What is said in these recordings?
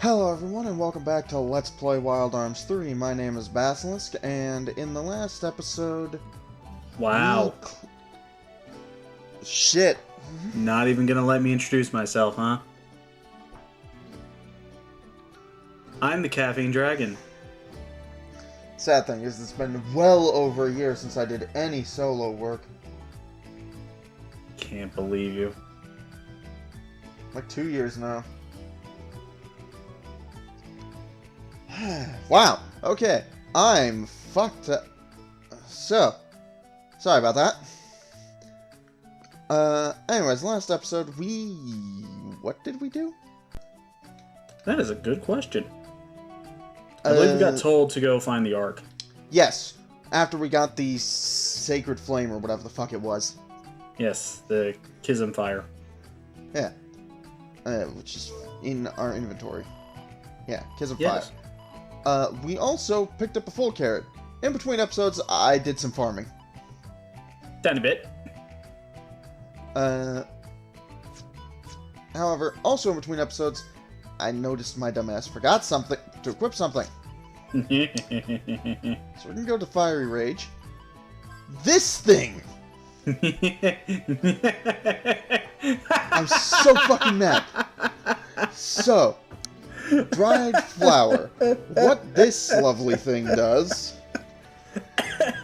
Hello everyone and welcome back to Let's Play Wild Arms 3. My name is Basilisk, and in the last episode... Wow. Shit. Not even gonna let me introduce myself, huh? I'm the Caffeine Dragon. Sad thing is, it's been well over a year since I did any solo work. Can't believe you. Like 2 years now. Wow, okay. I'm fucked up. So, sorry about that. Anyways, last episode, what did we do? That is a good question. I believe we got told to go find the Ark. Yes, after we got the Sacred Flame, or whatever the fuck it was. Yes, the Kism Fire. Yeah. Which is in our inventory. Yeah, Kism Yes. Fire. We also picked up a full carrot. In between episodes, I did some farming. Tiny bit. However, also in between episodes, I noticed my dumbass forgot something to equip something. So we're gonna go to Fiery Rage. This thing! I'm so fucking mad. So, dried flower. What this lovely thing does,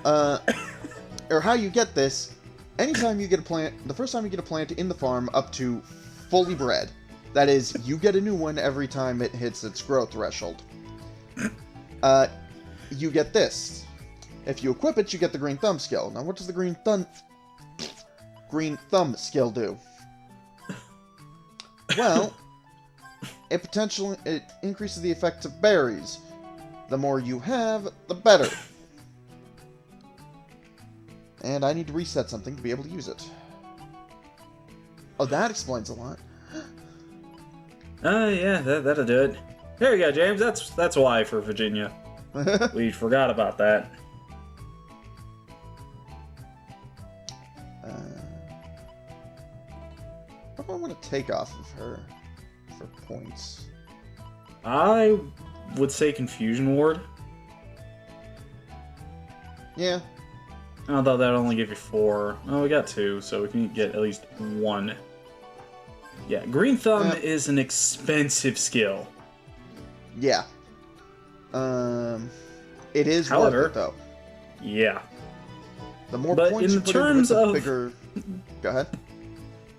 or how you get this, anytime you get a plant, the first time you get a plant in the farm up to fully bred, that is, you get a new one every time it hits its growth threshold, you get this. If you equip it, you get the green thumb skill. Now, what does the green thumb skill do? Well, it increases the effects of berries. The more you have, the better. And I need to reset something to be able to use it. Oh, that explains a lot. Yeah, that'll do it. There you go, James. That's why for Virginia. We forgot about that. What do I want to take off of her for points? I would say Confusion Ward. Yeah. Although that'll only give you 4. Oh, we got 2, so we can get at least 1. Yeah, Green Thumb is an expensive skill. Yeah. It is worth it, though. Yeah. The more But points in you put terms into it, the of bigger... Go ahead.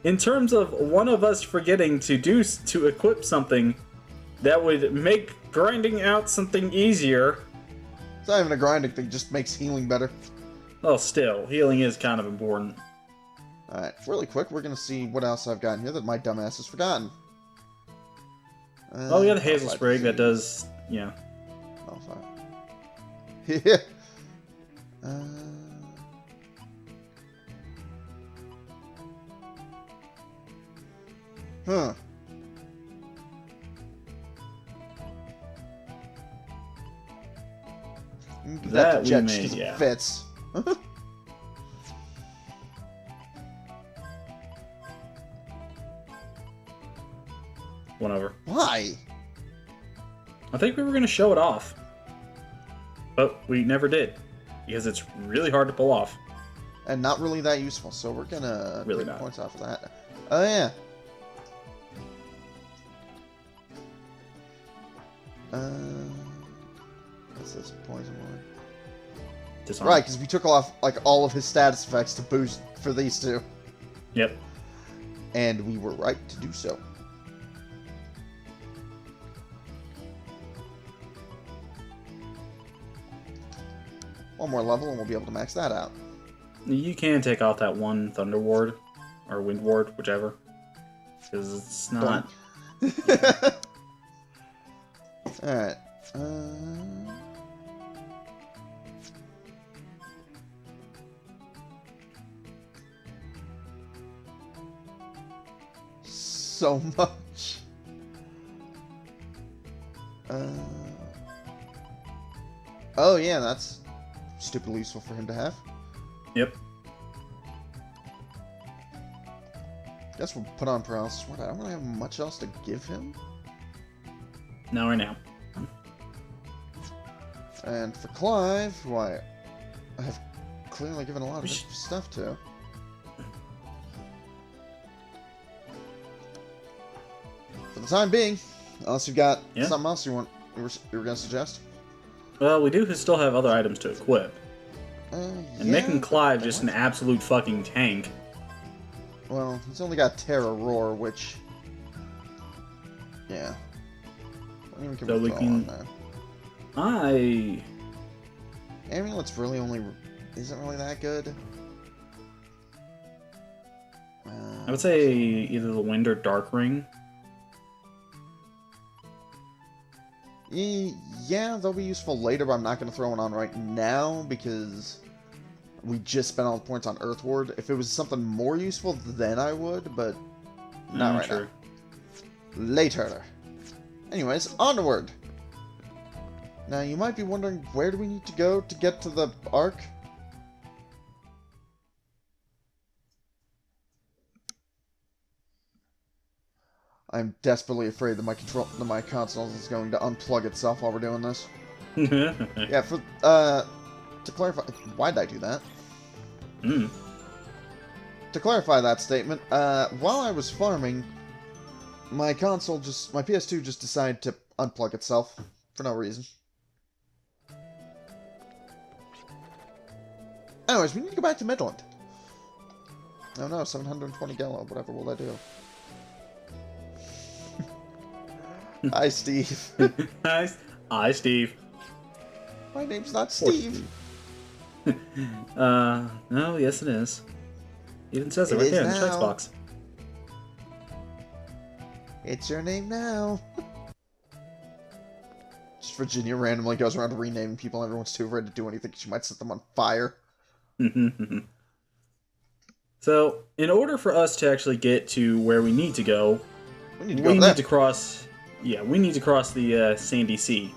In terms of one of us forgetting to equip something that would make grinding out something easier. It's not even a grinding thing, just makes healing better. Well, still, healing is kind of important. Alright, really quick, we're gonna see what else I've got in here that my dumbass has forgotten. Oh, we got the Hazel Sprig that does, yeah. Oh, fine. Yeah. Huh. That we jet made, just yeah. fits. Whatever. Why? I think we were going to show it off. But we never did. Because it's really hard to pull off. And not really that useful, so we're gonna Really take not. points off of that. Oh yeah. What's this poison one? Disarm. Right, because we took off like all of his status effects to boost for these two. Yep. And we were right to do so. One more level and we'll be able to max that out. You can take off that one Thunder Ward. Or Wind Ward, whichever. Because it's not... Alright. So much. Oh yeah, that's stupidly useful for him to have. Yep. Guess we'll put on paralysis. What? I don't really have much else to give him. No, right now. And for Clive, who I have clearly given a lot of stuff to. For the time being, unless you've got something else you were going to suggest. Well, we do still have other items to equip. And making Clive just an absolute fucking tank. Well, he's only got Terra Roar, which... Yeah. What even can So we throw on there? Amulet's really only... isn't really that good. I would say either the Wind or Dark Ring. Yeah, they'll be useful later, but I'm not going to throw one on right now because we just spent all the points on Earthward. If it was something more useful, then I would, but not right now. Later. Anyways, onward! Now, you might be wondering, where do we need to go to get to the Ark? I'm desperately afraid that my console is going to unplug itself while we're doing this. Yeah, to clarify, why did I do that? To clarify that statement, while I was farming, my PS2 just decided to unplug itself for no reason. Anyways, we need to go back to Midland. Oh no, 720 gallo, whatever will that do? Hi, Steve. Hi, Steve. My name's not Steve. No, yes it is. It even says it right there in the text box. It's your name now. Just Virginia randomly goes around renaming people and everyone's too afraid to do anything because she might set them on fire. So, in order for us to actually get to where we need to go, we need to cross... Yeah, we need to cross the Sandy Sea.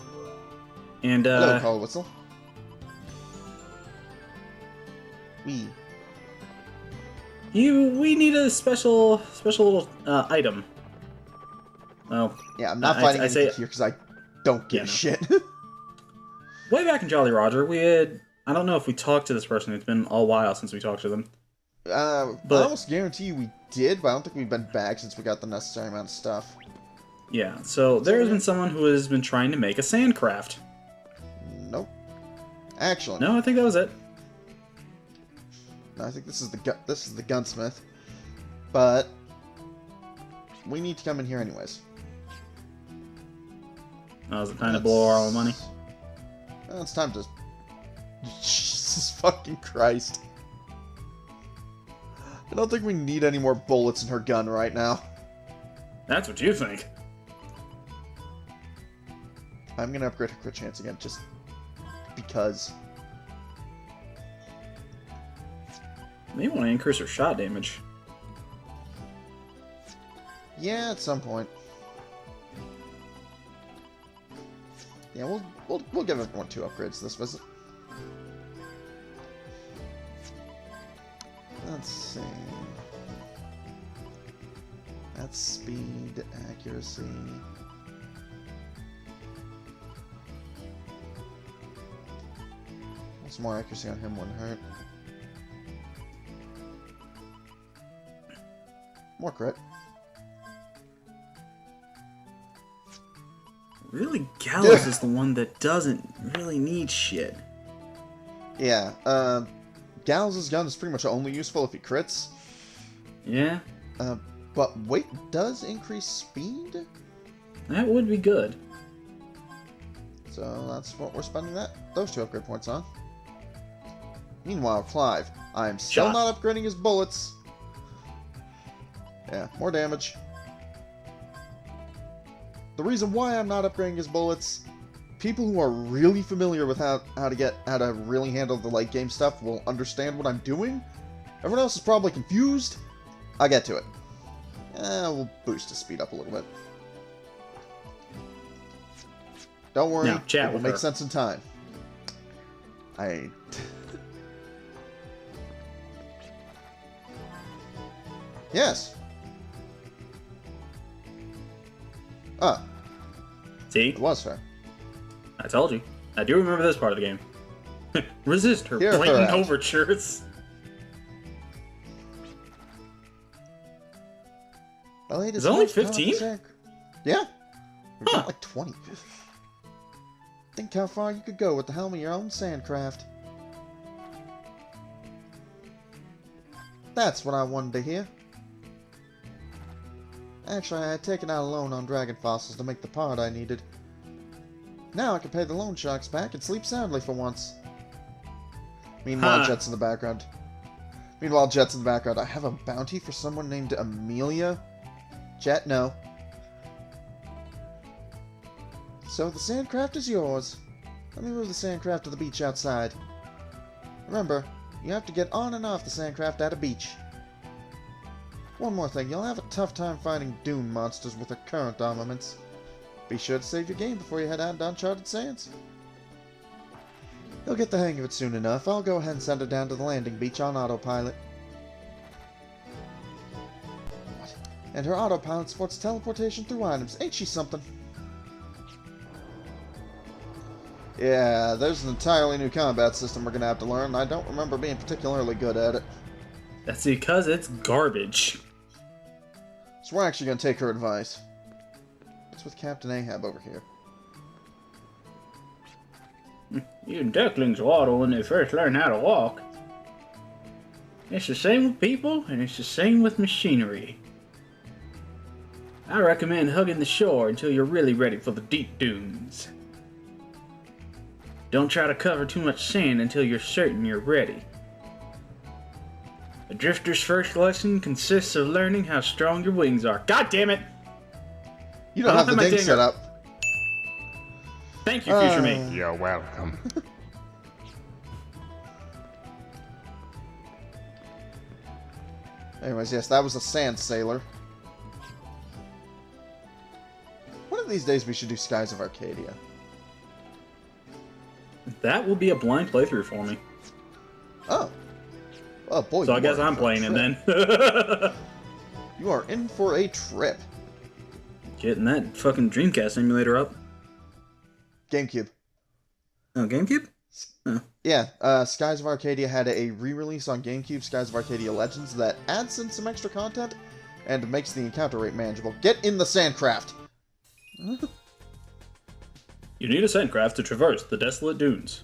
And, hello, Call Whistle. We need a special little item. Well, yeah, I'm not fighting anything here because I don't give a shit. Way back in Jolly Roger, we had... I don't know if we talked to this person. It's been a while since we talked to them. I almost guarantee you we did, but I don't think we've been back since we got the necessary amount of stuff. Yeah, so there has been someone who has been trying to make a Sandcraft. Nope. Actually. No, I think that was it. No, I think this is the gunsmith. But we need to come in here anyways. Oh, is it time to blow all our money? Well, it's time to... Jesus fucking Christ. I don't think we need any more bullets in her gun right now. That's what you think. I'm gonna upgrade her crit chance again, just because. Maybe want to increase her shot damage. Yeah, at some point. Yeah, we'll give everyone 2 upgrades this visit. Let's see. That's speed, accuracy. Some more accuracy on him wouldn't hurt. More crit. Really, Gallows is the one that doesn't really need shit. Yeah, Gallows' gun is pretty much only useful if he crits. Yeah. But weight does increase speed? That would be good. So that's what we're spending those 2 upgrade points on. Meanwhile, Clive, I'm still not upgrading his bullets. Yeah, more damage. The reason why I'm not upgrading his bullets, people who are really familiar with how to really handle the late game stuff will understand what I'm doing. Everyone else is probably confused. I'll get to it. We'll boost his speed up a little bit. Don't worry, it will make sense in time. Yes. See? It was her. I told you. I do remember this part of the game. Resist her Hear her blatant out. overtures. Is it only 15? Yeah. We've got like 20. Think how far you could go with the helm of your own Sandcraft. That's what I wanted to hear. Actually, I had taken out a loan on dragon fossils to make the part I needed. Now I can pay the loan sharks back and sleep soundly for once. Meanwhile, Jet's in the background. I have a bounty for someone named Amelia. Jet, no. So the Sandcraft is yours. Let me move the Sandcraft to the beach outside. Remember, you have to get on and off the Sandcraft at a beach. One more thing, you'll have a tough time finding dune monsters with the current armaments. Be sure to save your game before you head out to Uncharted Sands. You'll get the hang of it soon enough. I'll go ahead and send her down to the landing beach on autopilot. And her autopilot supports teleportation through items. Ain't she something? Yeah, there's an entirely new combat system we're gonna have to learn. I don't remember being particularly good at it. That's because it's garbage. So we're actually gonna take her advice. What's with Captain Ahab over here? You ducklings waddle when they first learn how to walk. It's the same with people, and it's the same with machinery. I recommend hugging the shore until you're really ready for the deep dunes. Don't try to cover too much sand until you're certain you're ready. A drifter's first lesson consists of learning how strong your wings are. God damn it! You don't have the ding set up. Thank you, future me. You're welcome. Anyways, yes, that was a sand sailor. One of these days we should do Skies of Arcadia. That will be a blind playthrough for me. Oh. Oh boy. So I guess I'm playing it then. You are in for a trip. Getting that fucking Dreamcast emulator up. GameCube. Oh, GameCube? Oh. Yeah, Skies of Arcadia had a re-release on GameCube, Skies of Arcadia Legends, that adds in some extra content and makes the encounter rate manageable. Get in the Sandcraft! You need a Sandcraft to traverse the desolate dunes.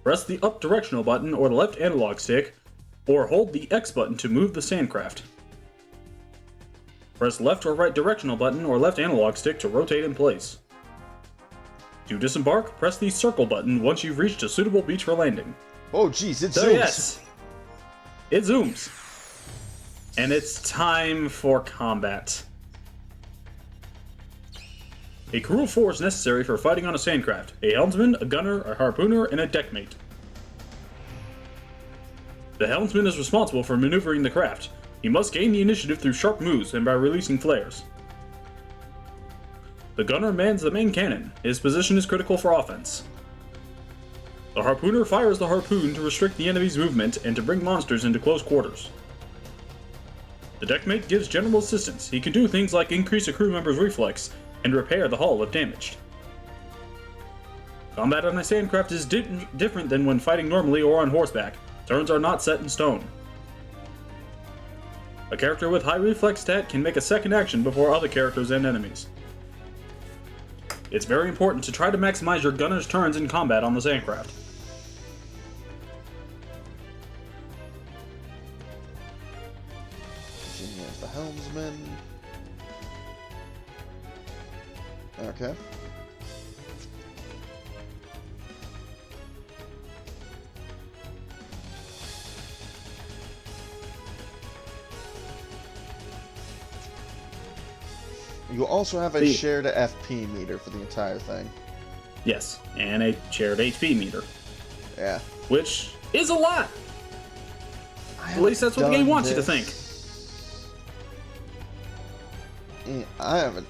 Press the up directional button or the left analog stick, or hold the X button to move the Sandcraft. Press left or right directional button or left analog stick to rotate in place. To disembark, press the circle button once you've reached a suitable beach for landing. Oh jeez, it zooms! So yes, it zooms. And it's time for combat. A crew of 4 is necessary for fighting on a Sandcraft: a helmsman, a gunner, a harpooner, and a deckmate. The helmsman is responsible for maneuvering the craft. He must gain the initiative through sharp moves and by releasing flares. The gunner mans the main cannon. His position is critical for offense. The harpooner fires the harpoon to restrict the enemy's movement and to bring monsters into close quarters. The deckmate gives general assistance. He can do things like increase a crew member's reflex and repair the hull if damaged. Combat on a Sandcraft is different than when fighting normally or on horseback. Turns are not set in stone. A character with high reflex stat can make a second action before other characters and enemies. It's very important to try to maximize your gunner's turns in combat on the Sandcraft. Here's the helmsman. Okay. You also have a shared FP meter for the entire thing. Yes, and a shared HP meter. Yeah. Which is a lot! At least that's what the game wants you to think. Yeah, I haven't.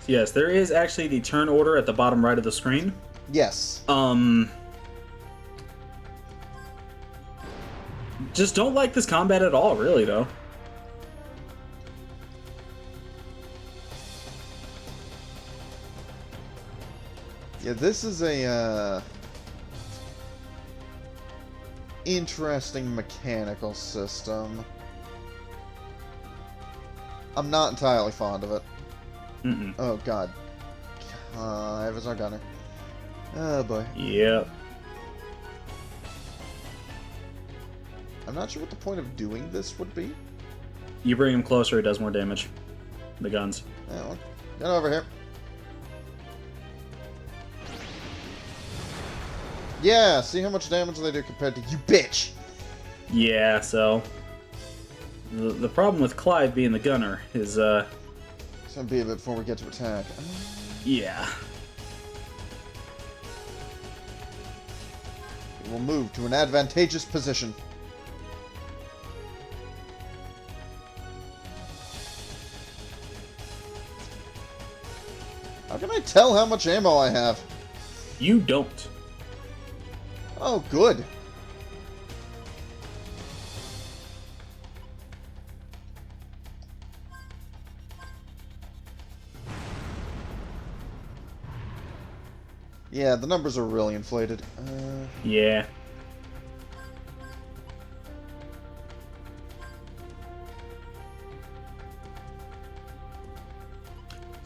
Yes, there is actually the turn order at the bottom right of the screen. Yes. Just don't like this combat at all, really, though. Yeah, this is a interesting mechanical system. I'm not entirely fond of it. Oh god. Ava's our gunner. Oh boy. Yep. I'm not sure what the point of doing this would be. You bring him closer, it does more damage. The guns. Yeah, well, get over here. Yeah, see how much damage they do compared to you, bitch! Yeah, so... The problem with Clive being the gunner is, It's gonna be a bit before we get to attack. Yeah. We'll move to an advantageous position. How can I tell how much ammo I have? You don't. Oh, good. Yeah, the numbers are really inflated. Yeah.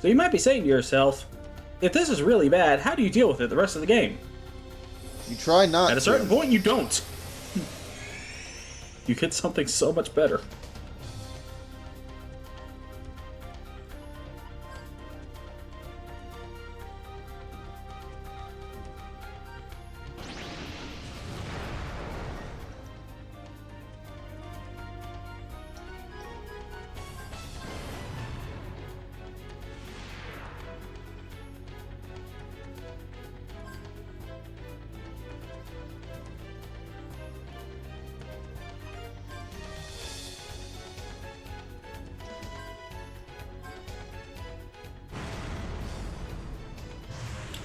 So you might be saying to yourself, if this is really bad, how do you deal with it the rest of the game? You try not to. At a certain point, you don't. You get something so much better.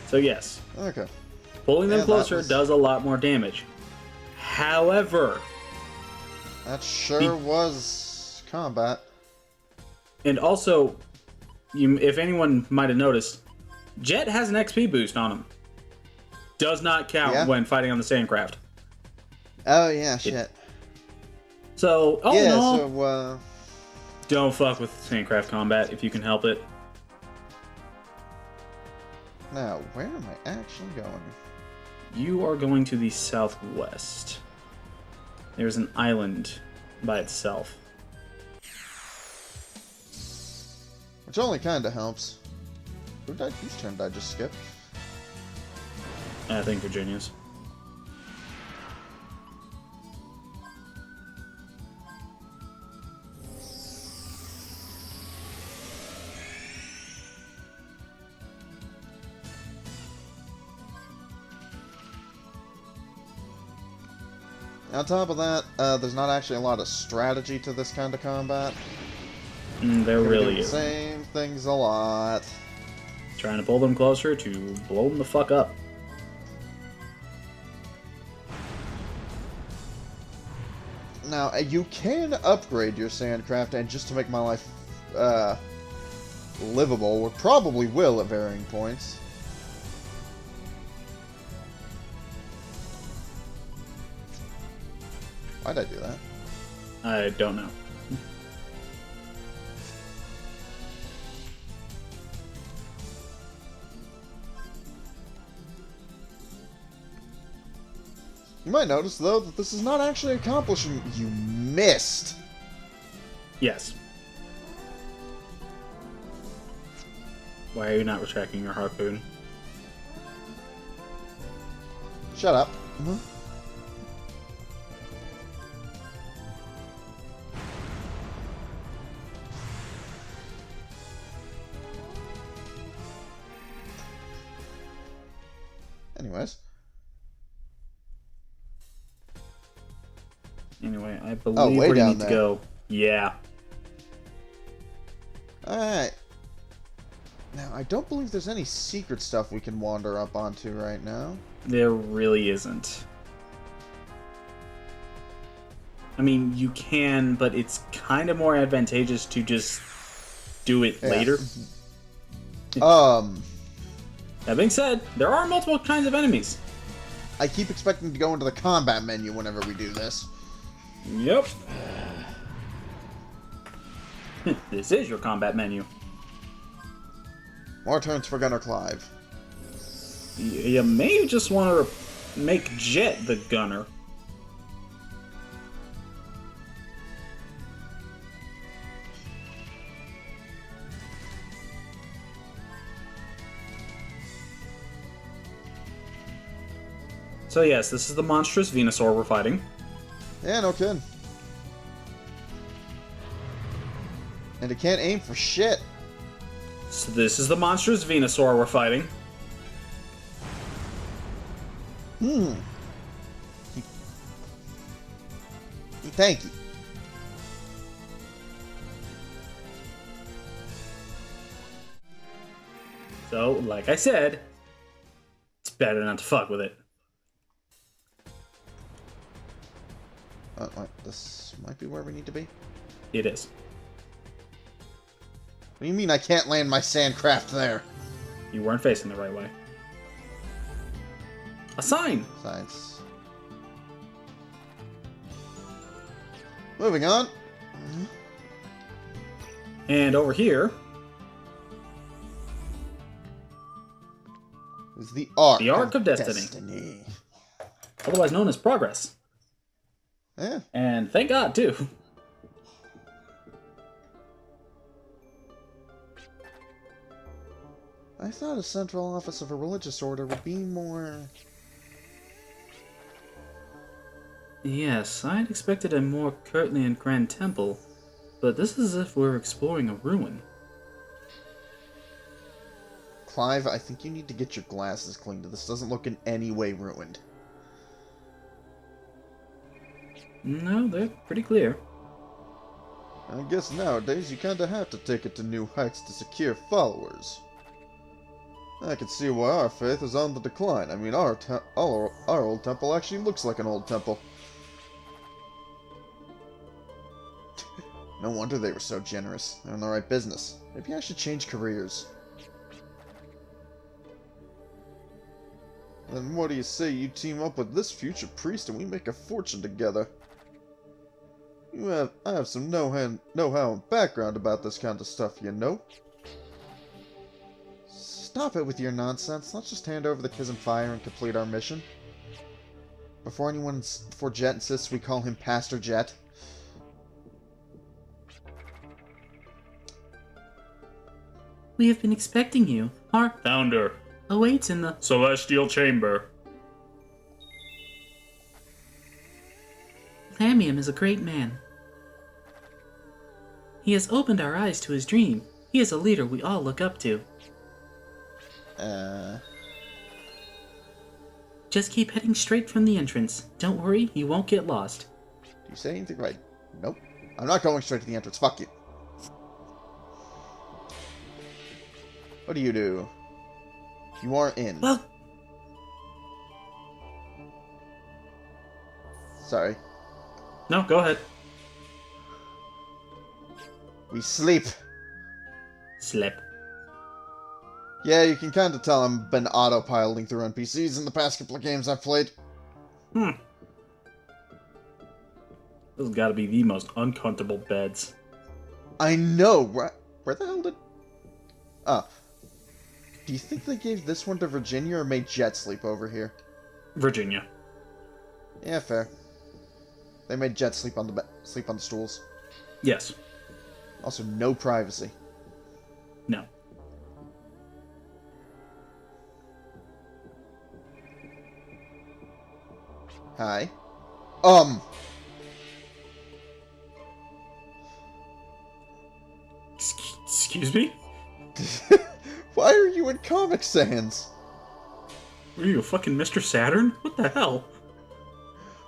So yes, Okay. pulling them Yeah, closer was- does a lot more damage. However, That sure was combat. and also, if anyone might have noticed, Jet has an XP boost on him. Does not count when fighting on the Sandcraft. Oh, yeah, shit. So, all in Yeah, all, so, don't fuck with Sandcraft combat if you can help it. now, where am I actually going? You are going to the southwest. There's an island by itself. Which only kinda helps. Whose turn did I just skip? I think Virginia's. On top of that, there's not actually a lot of strategy to this kind of combat. There really do the is. same things a lot. Trying to pull them closer to blow them the fuck up. Now, you can upgrade your Sandcraft, and just to make my life livable, or probably will at varying points. Why'd I do that? I don't know. You might notice, though, that this is not actually accomplishing... You missed! Yes. Why are you not retracting your harpoon? Shut up. Anyways. Anyway, I believe way where you down need to there. go. Yeah. Alright. Now, I don't believe there's any secret stuff we can wander up onto right now. There really isn't. I mean, you can, but it's kind of more advantageous to just do it later. That being said, there are multiple kinds of enemies. I keep expecting to go into the combat menu whenever we do this. Yep. This is your combat menu. More turns for Gunner Clive. You may just want to make Jet the gunner. So yes, this is the monstrous Venusaur we're fighting. Yeah, no kidding. And it can't aim for shit. So this is the monstrous Venusaur we're fighting. Thank you. So, like I said, it's better not to fuck with it. This might be where we need to be. It is. What do you mean I can't land my Sandcraft there? You weren't facing the right way. A sign! Science. Moving on. And over here is the Ark. The Ark of Destiny. Otherwise known as Progress. Yeah. And thank God, too. I thought a central office of a religious order would be more... Yes, I had expected a more courtly and grand temple, but this is as if we're exploring a ruin. Clive, I think you need to get your glasses cleaned. This doesn't look in any way ruined. No, they're pretty clear. I guess nowadays you kinda have to take it to new heights to secure followers. I can see why our faith is on the decline. I mean, our old temple actually looks like an old temple. No wonder they were so generous. They're in the right business. Maybe I should change careers. Then what do you say you team up with this future priest and we make a fortune together? I have some know-how and background about this kind of stuff, you know. Stop it with your nonsense. Let's just hand over the Kiss and Fire and complete our mission. Before Jet insists we call him Pastor Jet. We have been expecting you. Our founder awaits in the Celestial Chamber. Lamium is a great man. He has opened our eyes to his dream. He is a leader we all look up to. Just keep heading straight from the entrance. Don't worry, you won't get lost. Do you say anything right? Nope. I'm not going straight to the entrance. Fuck you. What do you do? You are in. Well... Sorry. No, go ahead. We sleep. Slip. Yeah, you can kind of tell I've been autopiloting through NPCs in the past couple of games I've played. This has got to be the most uncomfortable beds. I know. Where the hell did... Oh. Do you think they gave this one to Virginia or made Jet sleep over here? Virginia. Yeah, fair. They made Jet sleep on the stools. Yes. Also, no privacy. No. Hi. Excuse me? Why are you in Comic Sans? Are you fucking Mr. Saturn? What the hell?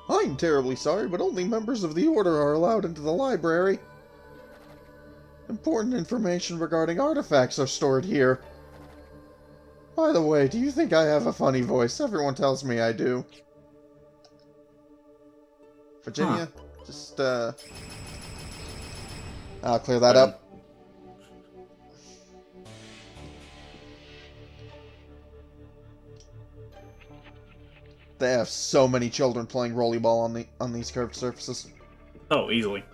I'm terribly sorry, but only members of the Order are allowed into the library. Important information regarding artifacts are stored here. By the way, do you think I have a funny voice? Everyone tells me I do. Virginia, just, I'll clear that up. They have so many children playing rollerball on these curved surfaces. Oh, easily.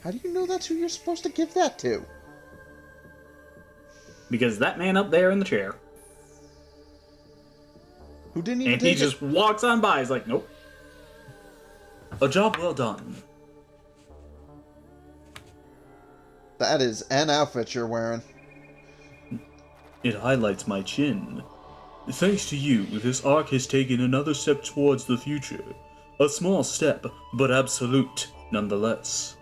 How do you know that's who you're supposed to give that to? Because that man up there in the chair. Who didn't even and he just walks on by. He's like, nope. A job well done. That is an outfit you're wearing. It highlights my chin. Thanks to you, this arc has taken another step towards the future. A small step, but absolute, nonetheless.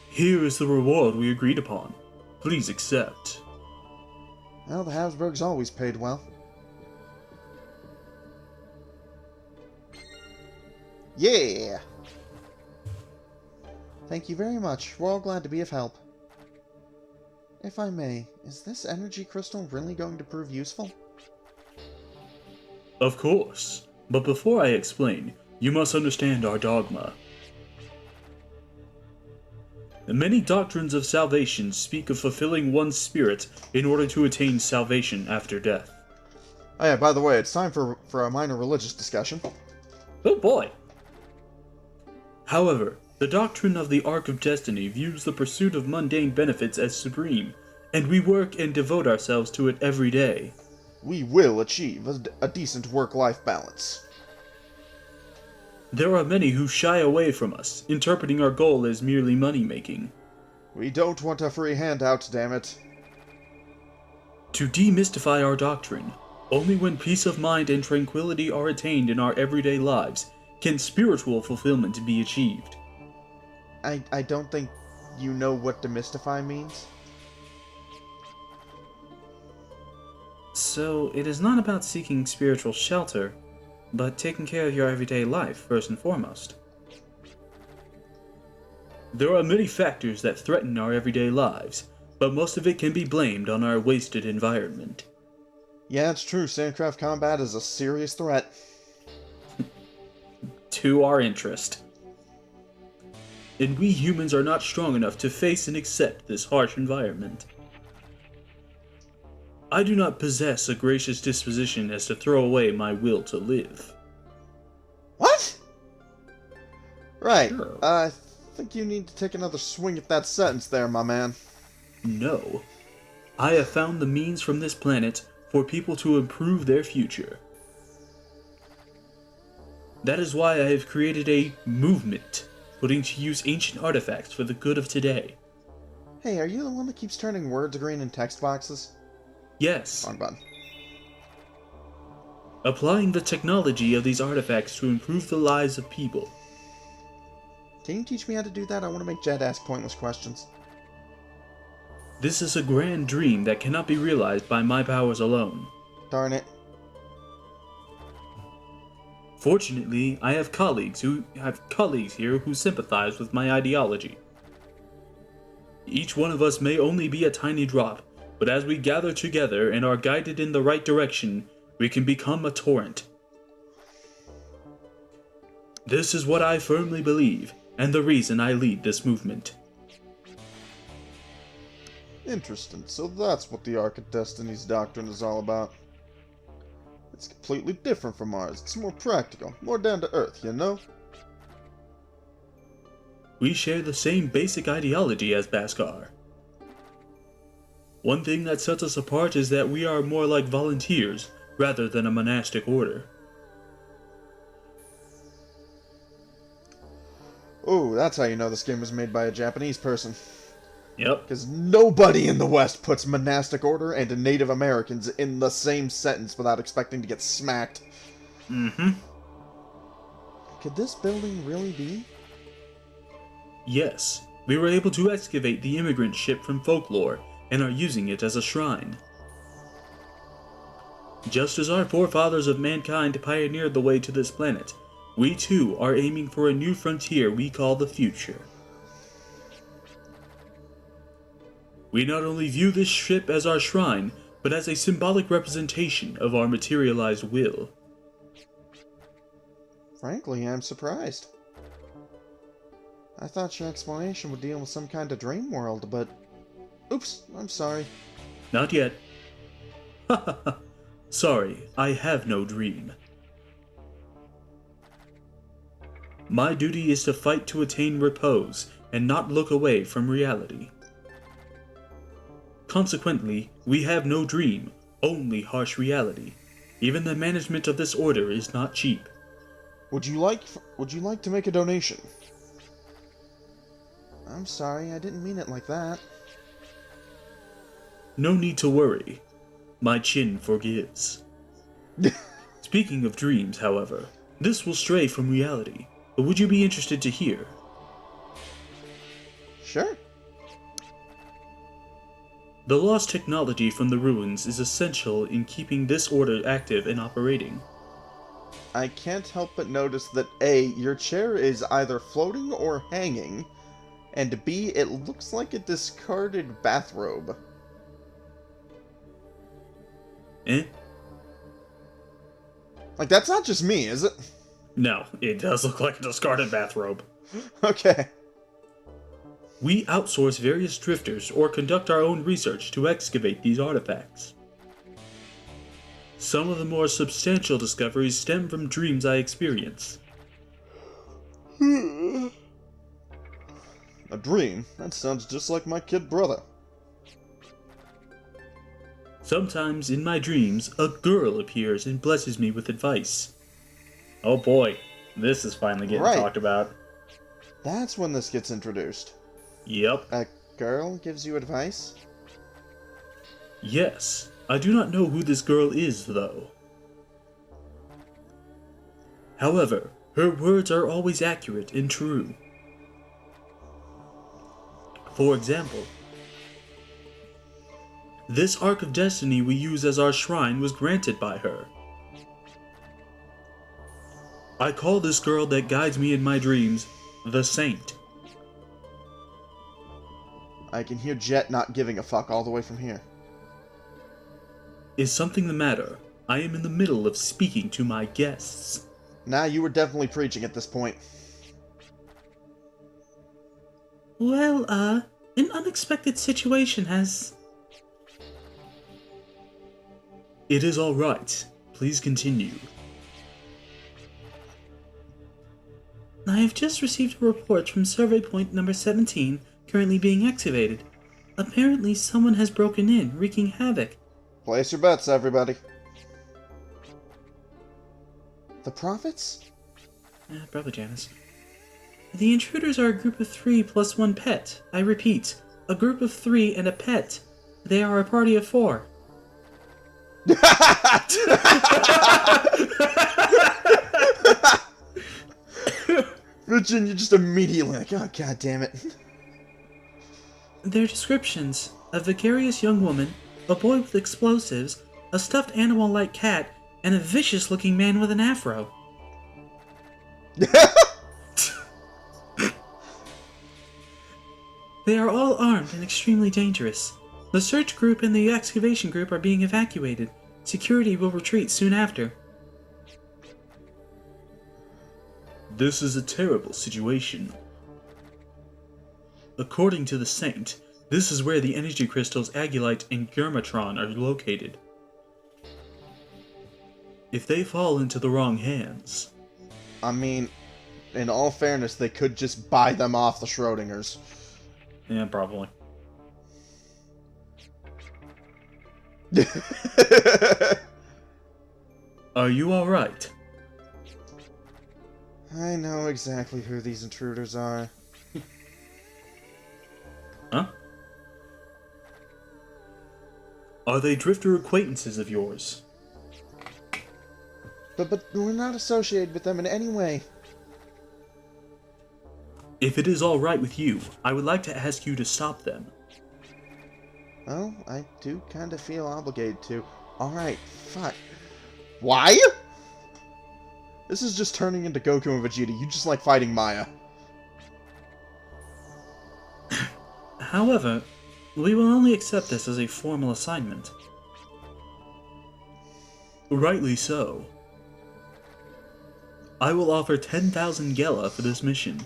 Here is the reward we agreed upon. Please accept. Well, the Habsburgs always paid well. Yeah! Thank you very much. We're all glad to be of help. If I may, is this energy crystal really going to prove useful? Of course. But before I explain, you must understand our dogma. Many doctrines of salvation speak of fulfilling one's spirit in order to attain salvation after death. Oh yeah, by the way, it's time for a minor religious discussion. Oh boy! However, the doctrine of the Arc of Destiny views the pursuit of mundane benefits as supreme, and we work and devote ourselves to it every day. We will achieve a decent work-life balance. There are many who shy away from us, interpreting our goal as merely money-making. We don't want a free handout, damn it. To demystify our doctrine, only when peace of mind and tranquility are attained in our everyday lives can spiritual fulfillment be achieved. I don't think you know what demystify means. So, it is not about seeking spiritual shelter, but taking care of your everyday life first and foremost. There are many factors that threaten our everyday lives, but most of it can be blamed on our wasted environment. Yeah, it's true. Sandcraft combat is a serious threat. To our interest. And we humans are not strong enough to face and accept this harsh environment. I do not possess a gracious disposition as to throw away my will to live. What? Right. Sure. I think you need to take another swing at that sentence there, my man. No. I have found the means from this planet for people to improve their future. That is why I have created a movement, putting to use ancient artifacts for the good of today. Hey, are you the one that keeps turning words green in text boxes? Yes. Wrong button. Applying the technology of these artifacts to improve the lives of people. Can you teach me how to do that? I want to make Jed ask pointless questions. This is a grand dream that cannot be realized by my powers alone. Darn it. Fortunately, I have colleagues here who sympathize with my ideology. Each one of us may only be a tiny drop, but as we gather together and are guided in the right direction, we can become a torrent. This is what I firmly believe, and the reason I lead this movement. Interesting. So that's what the Arc of Destiny's doctrine is all about. It's completely different from ours. It's more practical, more down to earth, you know? We share the same basic ideology as Bhaskar. One thing that sets us apart is that we are more like volunteers rather than a monastic order. Oh, that's how you know this game was made by a Japanese person. Yep. Because nobody in the West puts monastic order and Native Americans in the same sentence without expecting to get smacked. Mm-hmm. Could this building really be? Yes, we were able to excavate the immigrant ship from folklore and are using it as a shrine. Just as our forefathers of mankind pioneered the way to this planet, We too are aiming for a new frontier we call the future. We not only view this ship as our shrine, but as a symbolic representation of our materialized will. Frankly, I'm surprised. I thought your explanation would deal with some kind of dream world, but... Oops, I'm sorry. Not yet. Sorry, I have no dream. My duty is to fight to attain repose and not look away from reality. Consequently, we have no dream, only harsh reality. Even the management of this order is not cheap. Would you like to make a donation? I'm sorry, I didn't mean it like that. No need to worry. My chin forgives. Speaking of dreams, however, this will stray from reality, but would you be interested to hear? Sure. The lost technology from the ruins is essential in keeping this order active and operating. I can't help but notice that A, your chair is either floating or hanging, and B, it looks like a discarded bathrobe. Eh? Like, that's not just me, is it? No, it does look like a discarded bathrobe. Okay. We outsource various drifters or conduct our own research to excavate these artifacts. Some of the more substantial discoveries stem from dreams I experience. A dream? That sounds just like my kid brother. Sometimes in my dreams, a girl appears and blesses me with advice. Oh boy, this is finally getting talked about. That's when this gets introduced. Yep. A girl gives you advice? Yes. I do not know who this girl is, though. However, her words are always accurate and true. For example, this arc of destiny we use as our shrine was granted by her. I call this girl that guides me in my dreams the Saint. I can hear Jet not giving a fuck all the way from here. Is something the matter? I am in the middle of speaking to my guests. Nah, you were definitely preaching at this point. Well, an unexpected situation has... It is all right. Please continue. I have just received a report from survey point number 17, currently being excavated. Apparently someone has broken in, wreaking havoc. Place your bets, everybody. The Prophets? Probably Janice. The intruders are a group of 3 plus 1 pet. I repeat, a group of 3 and a pet. They are a party of 4. Richard, you're just immediately like, oh, god damn it. Their descriptions: a vicarious young woman, a boy with explosives, a stuffed animal-like cat, and a vicious-looking man with an afro. They are all armed and extremely dangerous. The search group and the excavation group are being evacuated. Security will retreat soon after. This is a terrible situation. According to the Saint, this is where the energy crystals Agilite and Germatron are located. If they fall into the wrong hands... I mean, in all fairness, they could just buy them off the Schrodingers. Yeah, probably. Are you alright? I know exactly who these intruders are. Huh? Are they drifter acquaintances of yours? But we're not associated with them in any way. If it is alright with you, I would like to ask you to stop them. Well, I do kind of feel obligated to. Alright, fuck. Why? This is just turning into Goku and Vegeta. You just like fighting Maya. However, we will only accept this as a formal assignment. Rightly so. I will offer 10,000 Gela for this mission.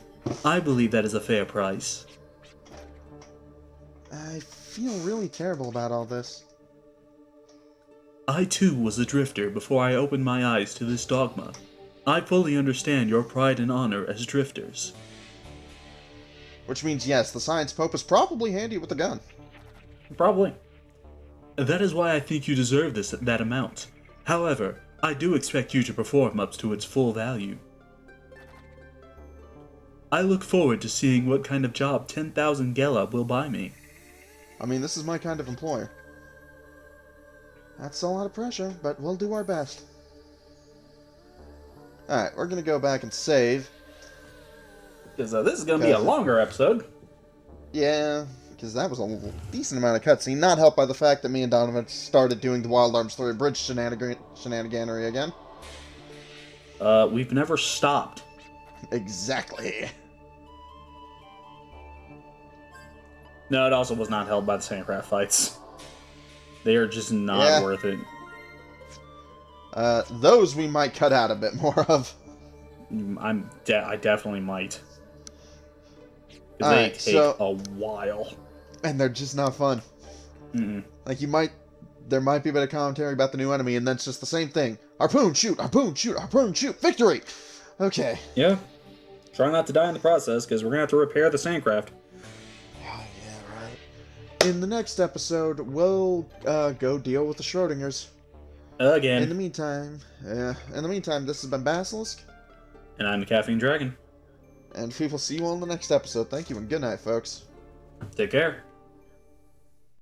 I believe that is a fair price. I feel really terrible about all this. I too was a drifter before I opened my eyes to this dogma. I fully understand your pride and honor as drifters. Which means, yes, the Science Pope is probably handy with a gun. Probably. That is why I think you deserve that amount. However, I do expect you to perform up to its full value. I look forward to seeing what kind of job 10,000 Gela will buy me. I mean, this is my kind of employer. That's a lot of pressure, but we'll do our best. Alright, we're gonna go back and save. Because this is going to be a longer episode. Yeah, because that was a decent amount of cutscene, not helped by the fact that me and Donovan started doing the Wild Arms 3 Bridge shenaniganery again. We've never stopped. Exactly. No, it also was not helped by the Sandcraft fights. They are just not worth it. Those we might cut out a bit more of. I definitely might. Because they take a while. And they're just not fun. Mm-mm. Like, there might be a bit of commentary about the new enemy, and then it's just the same thing. Harpoon, shoot, harpoon, shoot, harpoon, shoot, victory! Okay. Yeah. Try not to die in the process, because we're going to have to repair the Sandcraft. Oh, yeah, right. In the next episode, we'll go deal with the Schrodingers. Again. In the meantime, this has been Basilisk. And I'm the Caffeine Dragon. And we will see you on the next episode. Thank you and good night, folks. Take care.